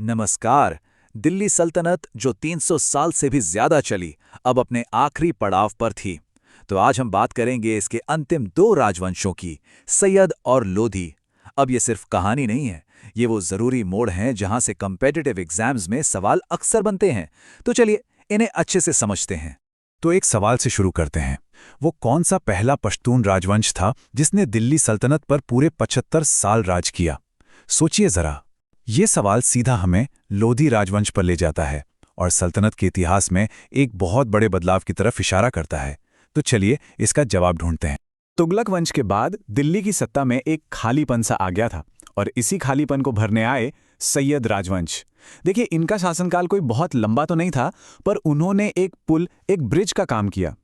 नमस्कार। दिल्ली सल्तनत जो 300 साल से भी ज्यादा चली, अब अपने आखिरी पड़ाव पर थी। तो आज हम बात करेंगे इसके अंतिम दो राजवंशों की, सैयद और लोधी। अब ये सिर्फ कहानी नहीं है, ये वो जरूरी मोड़ हैं जहां से कॉम्पिटिटिव एग्जाम्स में सवाल अक्सर बनते हैं। तो चलिए इन्हें अच्छे से समझते हैं। तो एक सवाल से शुरू करते हैं। वो कौन सा पहला पश्तून राजवंश था जिसने दिल्ली सल्तनत पर पूरे 75 साल राज किया? सोचिए जरा। ये सवाल सीधा हमें लोधी राजवंश पर ले जाता है और सल्तनत के इतिहास में एक बहुत बड़े बदलाव की तरफ इशारा करता है। तो चलिए इसका जवाब ढूंढते हैं। तुगलक वंश के बाद दिल्ली की सत्ता में एक खालीपन सा आ गया था और इसी खालीपन को भरने आए सैयद राजवंश। देखिए, इनका शासनकाल कोई बहुत लंबा तो नहीं था, पर उन्होंने एक पुल, एक ब्रिज का काम किया,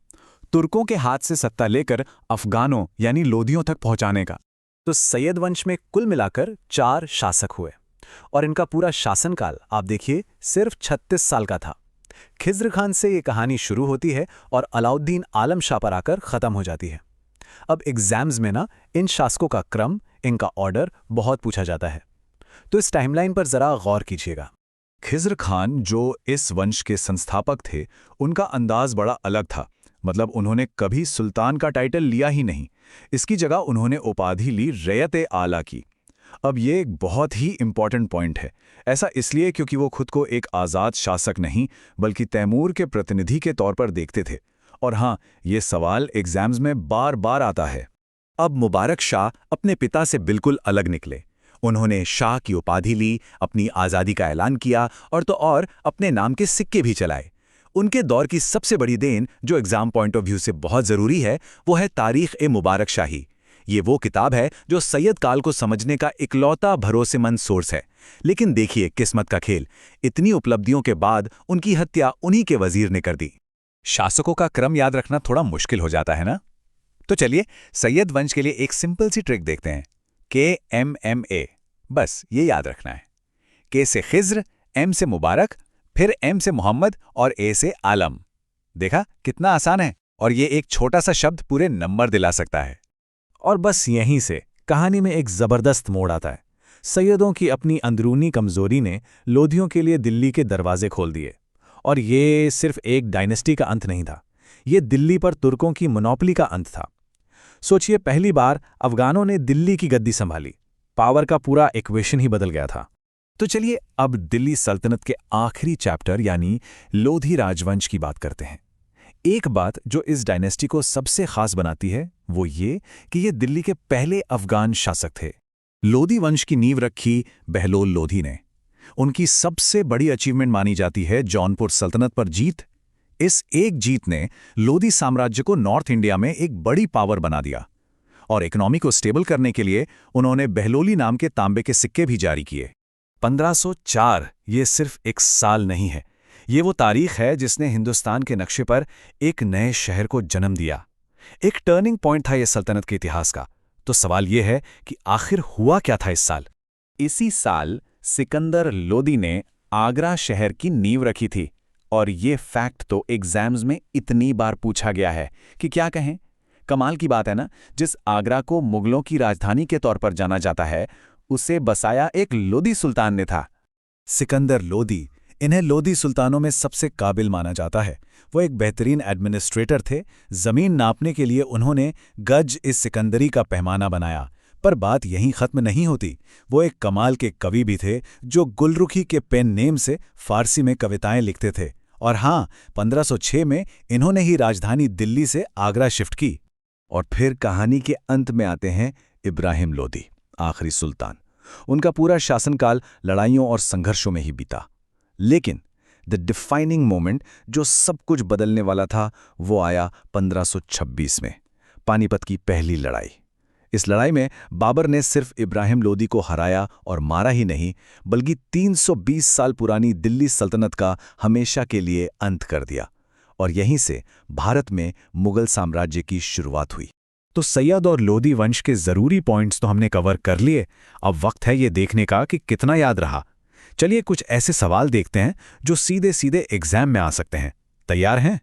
तुर्कों के हाथ से सत्ता लेकर अफगानों यानी लोधियों तक पहुंचाने का। तो सैयद वंश में कुल मिलाकर 4 शासक हुए और इनका पूरा शासनकाल आप देखिए सिर्फ 36 साल का था। खिज्र खान से ये कहानी शुरू होती है और अलाउद्दीन आलम शाह पर आकर खत्म हो जाती है। अब एग्जाम्स में ना इन शासकों का क्रम, इनका ऑर्डर बहुत पूछा जाता है, तो इस टाइमलाइन पर जरा गौर कीजिएगा। खिज्र खान जो इस वंश के संस्थापक थे, उनका अंदाज बड़ा अलग था। मतलब उन्होंने कभी सुल्तान का टाइटल लिया ही नहीं। इसकी जगह उन्होंने उपाधि ली रैयत-ए-आला की। अब ये एक बहुत ही इंपॉर्टेंट पॉइंट है। ऐसा इसलिए क्योंकि वो खुद को एक आज़ाद शासक नहीं बल्कि तैमूर के प्रतिनिधि के तौर पर देखते थे। और हाँ, ये सवाल एग्जाम्स में बार बार आता है। अब मुबारक शाह अपने पिता से बिल्कुल अलग निकले। उन्होंने शाह की उपाधि ली, अपनी आज़ादी का ऐलान किया और तो और अपने नाम के सिक्के भी चलाए। उनके दौर की सबसे बड़ी देन जो एग्जाम पॉइंट ऑफ व्यू से बहुत ज़रूरी है, वो है तारीख़-ए-मुबारक शाही। ये वो किताब है जो सैयद काल को समझने का इकलौता भरोसेमंद सोर्स है। लेकिन देखिए किस्मत का खेल, इतनी उपलब्धियों के बाद उनकी हत्या उन्हीं के वजीर ने कर दी। शासकों का क्रम याद रखना थोड़ा मुश्किल हो जाता है ना? तो चलिए सैयद वंश के लिए एक सिंपल सी ट्रिक देखते हैं। KMMA, बस ये याद रखना है। K से खिज्र, M से मुबारक, फिर M से मोहम्मद और A से आलम। देखा कितना आसान है, और ये एक छोटा सा शब्द पूरे नंबर दिला सकता है। और बस यहीं से कहानी में एक जबरदस्त मोड़ आता है। सैयदों की अपनी अंदरूनी कमजोरी ने लोधियों के लिए दिल्ली के दरवाजे खोल दिए। और ये सिर्फ एक डायनेस्टी का अंत नहीं था, ये दिल्ली पर तुर्कों की मोनोपोली का अंत था। सोचिए, पहली बार अफगानों ने दिल्ली की गद्दी संभाली, पावर का पूरा इक्वेशन ही बदल गया था। तो चलिए अब दिल्ली सल्तनत के आखिरी चैप्टर यानी लोधी राजवंश की बात करते हैं। एक बात जो इस डायनेस्टी को सबसे खास बनाती है वो ये कि ये दिल्ली के पहले अफगान शासक थे। लोधी वंश की नींव रखी बहलोल लोधी ने। उनकी सबसे बड़ी अचीवमेंट मानी जाती है जौनपुर सल्तनत पर जीत। इस एक जीत ने लोधी साम्राज्य को नॉर्थ इंडिया में एक बड़ी पावर बना दिया और इकोनॉमी को स्टेबल करने के लिए उन्होंने बहलोली नाम के तांबे के सिक्के भी जारी किए। 1504 ये सिर्फ एक साल नहीं है, ये वो तारीख है जिसने हिंदुस्तान के नक्शे पर एक नए शहर को जन्म दिया। एक टर्निंग पॉइंट था ये सल्तनत के इतिहास का। तो सवाल ये है कि आखिर हुआ क्या था इस साल? इसी साल सिकंदर लोदी ने आगरा शहर की नींव रखी थी। और ये फैक्ट तो एग्जाम्स में इतनी बार पूछा गया है कि क्या कहें। कमाल की बात है ना, जिस आगरा को मुगलों की राजधानी के तौर पर जाना जाता है, उसे बसाया एक लोदी सुल्तान ने था। सिकंदर लोदी, इन्हें लोधी सुल्तानों में सबसे काबिल माना जाता है। वो एक बेहतरीन एडमिनिस्ट्रेटर थे। ज़मीन नापने के लिए उन्होंने गज इस सिकंदरी का पैमाना बनाया। पर बात यहीं ख़त्म नहीं होती। वो एक कमाल के कवि भी थे जो गुलरुखी के पेन नेम से फ़ारसी में कविताएं लिखते थे। और हाँ, 1506 में इन्होंने ही राजधानी दिल्ली से आगरा शिफ्ट की। और फिर कहानी के अंत में आते हैं इब्राहिम लोदी, आखिरी सुल्तान। उनका पूरा शासनकाल लड़ाइयों और संघर्षों में ही बीता। लेकिन द डिफाइनिंग मोमेंट जो सब कुछ बदलने वाला था वो आया 1526 में, पानीपत की पहली लड़ाई। इस लड़ाई में बाबर ने सिर्फ इब्राहिम लोदी को हराया और मारा ही नहीं, बल्कि 320 साल पुरानी दिल्ली सल्तनत का हमेशा के लिए अंत कर दिया। और यहीं से भारत में मुगल साम्राज्य की शुरुआत हुई। तो सैयद और लोदी वंश के ज़रूरी पॉइंट्स तो हमने कवर कर लिए। अब वक्त है ये देखने का कि कितना याद रहा। चलिए कुछ ऐसे सवाल देखते हैं जो सीधे सीधे एग्जाम में आ सकते हैं। तैयार हैं?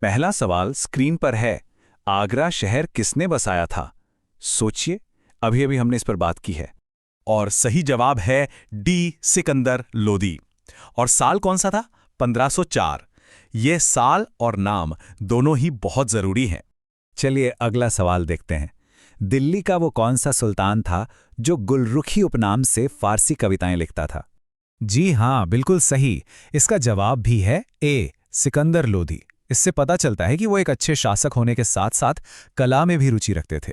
पहला सवाल स्क्रीन पर है। आगरा शहर किसने बसाया था? सोचिए, अभी अभी हमने इस पर बात की है। और सही जवाब है डी, सिकंदर लोदी। और साल कौन सा था? 1504। ये साल और नाम दोनों ही बहुत जरूरी हैं। चलिए अगला सवाल देखते हैं। दिल्ली का वो कौन सा सुल्तान था जो गुलरुखी उपनाम से फारसी कविताएं लिखता था? जी हाँ, बिल्कुल सही। इसका जवाब भी है ए, सिकंदर लोदी। इससे पता चलता है कि वो एक अच्छे शासक होने के साथ साथ कला में भी रुचि रखते थे।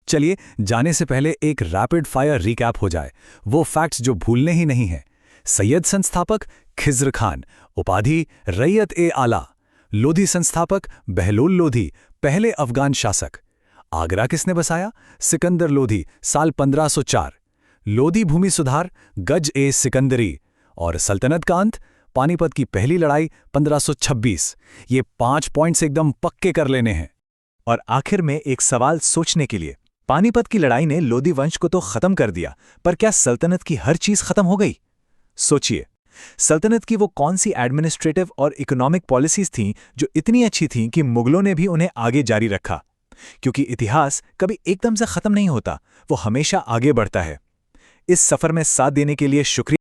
चलिए जाने से पहले एक रैपिड फायर रिकैप हो जाए, वो फैक्ट्स जो भूलने ही नहीं है। सैयद संस्थापक खिज्र खान, उपाधि रैयत-ए-आला। लोधी संस्थापक बहलोल लोधी, पहले अफगान शासक। आगरा किसने बसाया? सिकंदर लोधी, साल 1504। लोधी भूमि सुधार गज-ए-सिकंदरी। और सल्तनत का अंत, पानीपत की पहली लड़ाई 1526। ये 5 पॉइंट्स एकदम पक्के कर लेने हैं। और आखिर में एक सवाल सोचने के लिए, पानीपत की लड़ाई ने लोधी वंश को तो खत्म कर दिया, पर क्या सल्तनत की हर चीज खत्म हो गई? सोचिए, सल्तनत की वो कौन सी एडमिनिस्ट्रेटिव और इकोनॉमिक पॉलिसीज थीं जो इतनी अच्छी थीं कि मुगलों ने भी उन्हें आगे जारी रखा? क्योंकि इतिहास कभी एकदम से खत्म नहीं होता, वो हमेशा आगे बढ़ता है। इस सफर में साथ देने के लिए शुक्रिया।